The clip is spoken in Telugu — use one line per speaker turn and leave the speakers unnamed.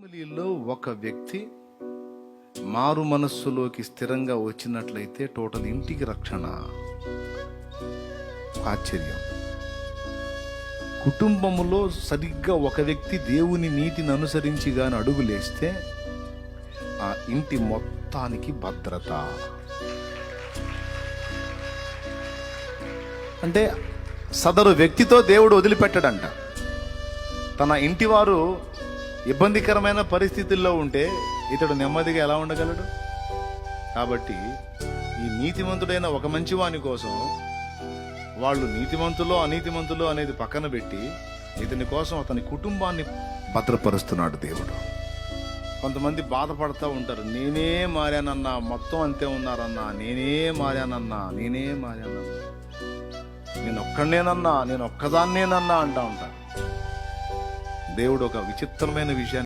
ఫ్యామిలీలో ఒక వ్యక్తి మారు మనస్సులోకి స్థిరంగా వచ్చినట్లయితే టోటల్ ఇంటికి రక్షణ. ఆశ్చర్యం. కుటుంబములో సరిగ్గా ఒక వ్యక్తి దేవుని నీతిని అనుసరించి గాని అడుగులేస్తే ఆ ఇంటి మొత్తానికి భద్రత. అంటే సదరు వ్యక్తితో దేవుడు వదిలిపెట్టడంట. తన ఇంటి వారు ఇబ్బందికరమైన పరిస్థితుల్లో ఉంటే ఇతడు నెమ్మదిగా ఎలా ఉండగలడు? కాబట్టి ఈ నీతిమంతుడైన ఒక మంచివాని కోసం వాళ్ళు నీతిమంతులో అనీతిమంతులో అనేది పక్కన పెట్టి ఇతని కోసం అతని కుటుంబాన్ని భద్రపరుస్తున్నాడు దేవుడు. కొంతమంది బాధపడతా ఉంటారు, నేనే మారానన్నా, మొత్తం అంతే ఉన్నారన్నా, నేనే మారానన్నా, నేను ఒక్కడనేనన్నా, నేను ఒక్కదాన్నేనన్నా అంటా ఉంటారు. దేవుడు ఒక విచిత్రమైన విషయాన్ని